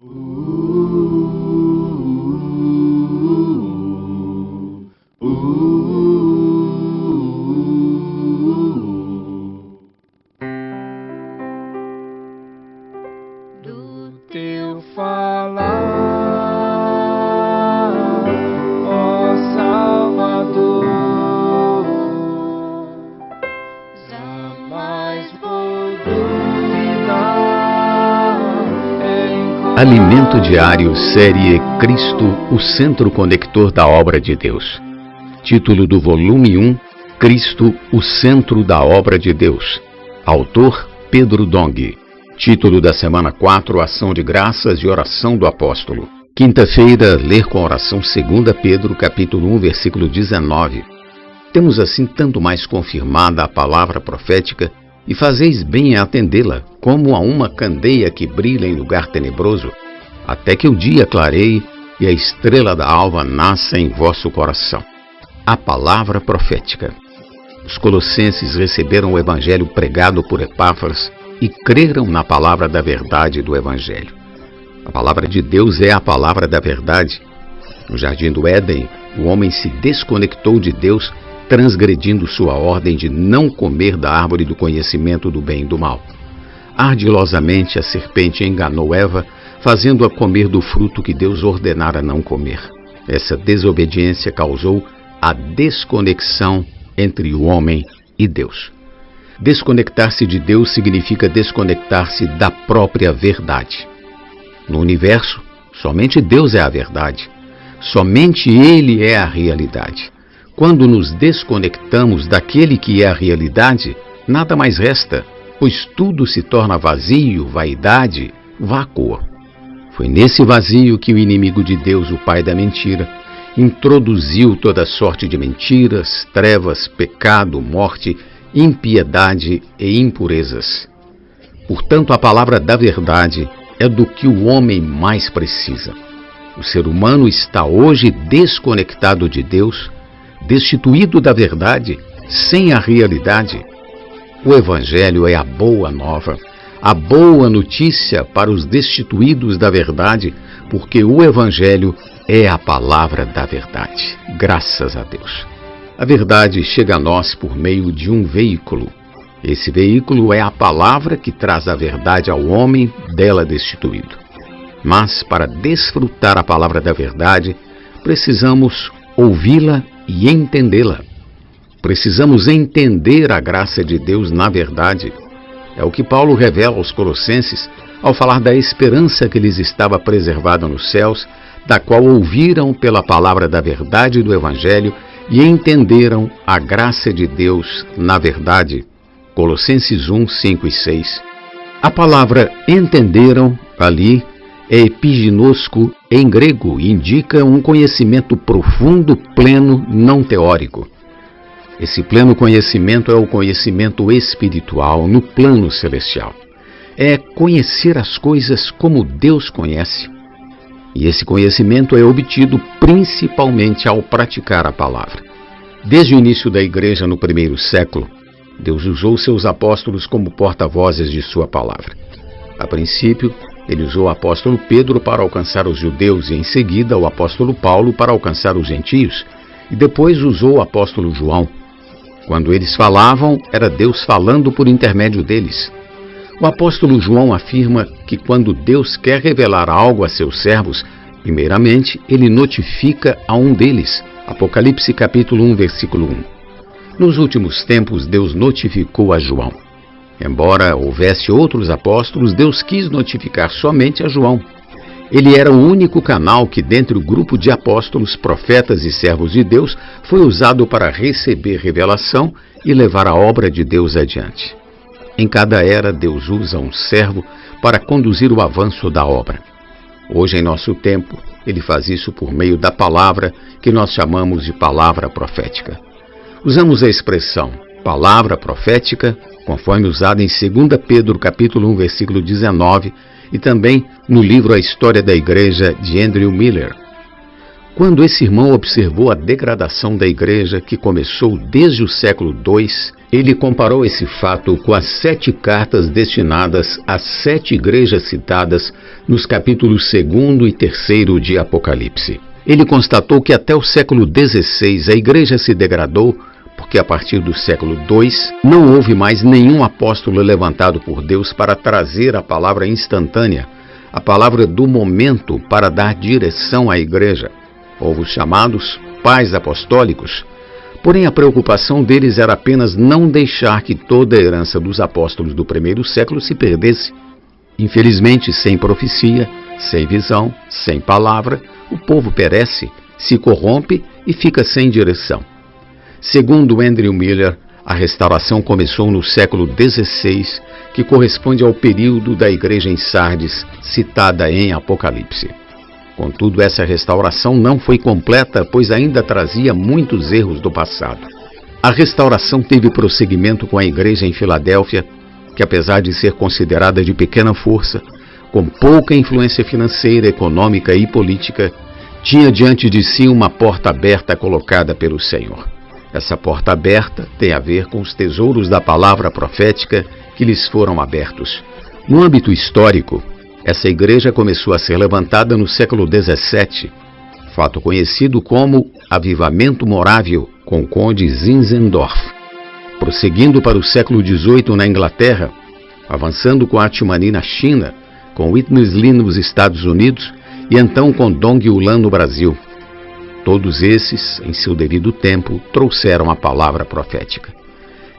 Do teu falar, ó Salvador, jamais vou duvidar. Alimento Diário, série Cristo, o Centro Conector da Obra de Deus. Título do volume 1, Cristo, o Centro da Obra de Deus. Autor, Pedro Dong. Título da semana 4, Ação de Graças e Oração do Apóstolo. Quinta-feira, ler com oração 2 Pedro, capítulo 1, versículo 19. Temos assim tanto mais confirmada a palavra profética, e fazeis bem em atendê-la, como a uma candeia que brilha em lugar tenebroso, até que o dia clareie e a estrela da alva nasça em vosso coração. A palavra profética. Os colossenses receberam o evangelho pregado por Epáfras e creram na palavra da verdade do evangelho. A palavra de Deus é a palavra da verdade. No jardim do Éden, o homem se desconectou de Deus, transgredindo sua ordem de não comer da árvore do conhecimento do bem e do mal. Ardilosamente a serpente enganou Eva, fazendo-a comer do fruto que Deus ordenara não comer. Essa desobediência causou a desconexão entre o homem e Deus. Desconectar-se de Deus significa desconectar-se da própria verdade. No universo, somente Deus é a verdade. Somente Ele é a realidade. Quando nos desconectamos daquele que é a realidade, nada mais resta, pois tudo se torna vazio, vaidade, vácuo. Foi nesse vazio que o inimigo de Deus, o pai da mentira, introduziu toda sorte de mentiras, trevas, pecado, morte, impiedade e impurezas. Portanto, a palavra da verdade é do que o homem mais precisa. O ser humano está hoje desconectado de Deus, destituído da verdade, sem a realidade. O Evangelho é a boa nova, a boa notícia para os destituídos da verdade, porque o Evangelho é a palavra da verdade. Graças a Deus. A verdade chega a nós por meio de um veículo. Esse veículo é a palavra que traz a verdade ao homem dela destituído. Mas para desfrutar a palavra da verdade, precisamos ouvi-la e entendê-la. Precisamos entender a graça de Deus na verdade. É o que Paulo revela aos Colossenses ao falar da esperança que lhes estava preservada nos céus, da qual ouviram pela palavra da verdade do Evangelho e entenderam a graça de Deus na verdade. Colossenses 1, 5 e 6. A palavra entenderam ali é epiginosco em grego e indica um conhecimento profundo, pleno, não teórico. Esse pleno conhecimento é o conhecimento espiritual no plano celestial. É conhecer as coisas como Deus conhece. E esse conhecimento é obtido principalmente ao praticar a palavra. Desde o início da igreja no primeiro século, Deus usou seus apóstolos como porta-vozes de sua palavra. A princípio, ele usou o apóstolo Pedro para alcançar os judeus e, em seguida, o apóstolo Paulo para alcançar os gentios, e depois usou o apóstolo João. Quando eles falavam, era Deus falando por intermédio deles. O apóstolo João afirma que quando Deus quer revelar algo a seus servos, primeiramente, ele notifica a um deles. Apocalipse capítulo 1, versículo 1. Nos últimos tempos, Deus notificou a João. Embora houvesse outros apóstolos, Deus quis notificar somente a João. Ele era o único canal que, dentre o grupo de apóstolos, profetas e servos de Deus, foi usado para receber revelação e levar a obra de Deus adiante. Em cada era, Deus usa um servo para conduzir o avanço da obra. Hoje, em nosso tempo, Ele faz isso por meio da palavra que nós chamamos de palavra profética. Usamos a expressão palavra profética, conforme usada em 2 Pedro capítulo 1, versículo 19, e também no livro A História da Igreja, de Andrew Miller. Quando esse irmão observou a degradação da igreja que começou desde o século II Ele comparou esse fato com as 7 cartas destinadas às 7 igrejas citadas nos capítulos 2º e 3º de Apocalipse. Ele constatou que até o século XVI a igreja se degradou, porque a partir do século II não houve mais nenhum apóstolo levantado por Deus para trazer a palavra instantânea, a palavra do momento para dar direção à igreja. Houve os chamados pais apostólicos, porém a preocupação deles era apenas não deixar que toda a herança dos apóstolos do primeiro século se perdesse. Infelizmente, sem profecia, sem visão, sem palavra, o povo perece, se corrompe e fica sem direção. Segundo Andrew Miller, a restauração começou no século XVI, que corresponde ao período da igreja em Sardes, citada em Apocalipse. Contudo, essa restauração não foi completa, pois ainda trazia muitos erros do passado. A restauração teve prosseguimento com a igreja em Filadélfia, que apesar de ser considerada de pequena força, com pouca influência financeira, econômica e política, tinha diante de si uma porta aberta colocada pelo Senhor. Essa porta aberta tem a ver com os tesouros da palavra profética que lhes foram abertos. No âmbito histórico, essa igreja começou a ser levantada no século XVII, fato conhecido como Avivamento Morável com o conde Zinzendorf. Prosseguindo para o século XVIII na Inglaterra, avançando com Atmani na China, com Witness Lee nos Estados Unidos e então com Dong Yulan no Brasil. Todos esses, em seu devido tempo, trouxeram a palavra profética.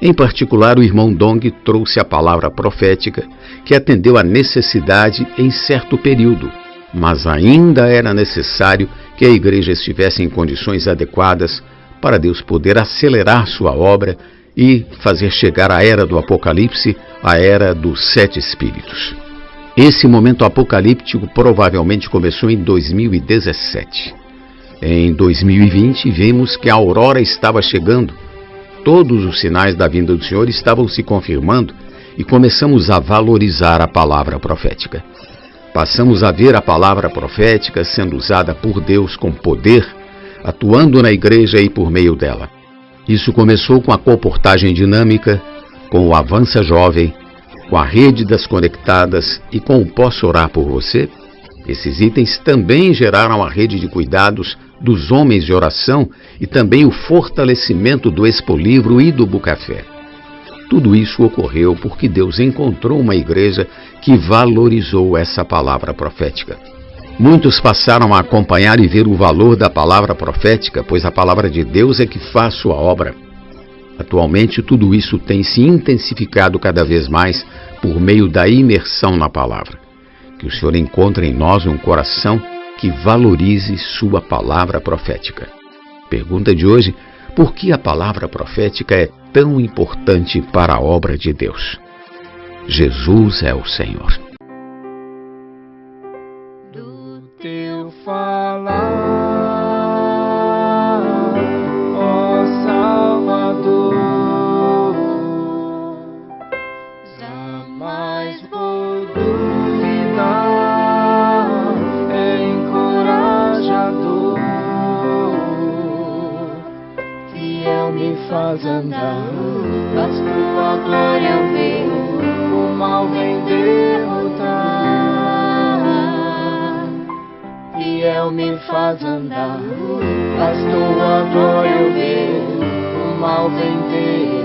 Em particular, o irmão Dong trouxe a palavra profética que atendeu à necessidade em certo período, mas ainda era necessário que a igreja estivesse em condições adequadas para Deus poder acelerar sua obra e fazer chegar a era do Apocalipse, a era dos 7 Espíritos. Esse momento apocalíptico provavelmente começou em 2017. Em 2020, vimos que a aurora estava chegando. Todos os sinais da vinda do Senhor estavam se confirmando e começamos a valorizar a palavra profética. Passamos a ver a palavra profética sendo usada por Deus com poder, atuando na igreja e por meio dela. Isso começou com a comportagem dinâmica, com o Avança Jovem, com a rede das conectadas e com o Posso Orar por Você. Esses itens também geraram a rede de cuidados dos homens de oração e também o fortalecimento do Expolivro e do Bucafé. Tudo isso ocorreu porque Deus encontrou uma igreja que valorizou essa palavra profética. Muitos passaram a acompanhar e ver o valor da palavra profética, pois a palavra de Deus é que faz sua obra. Atualmente, tudo isso tem se intensificado cada vez mais por meio da imersão na palavra. Que o Senhor encontre em nós um coração que valorize sua palavra profética. Pergunta de hoje: por que a palavra profética é tão importante para a obra de Deus? Jesus é o Senhor. Do teu falar, ó Salvador, jamais vou duvidar, é encorajador, fiel me faz andar, faz tua glória eu ver, o mal vem derrotar. Fiel me faz andar, faz tua glória eu ver, o mal vem derrotar.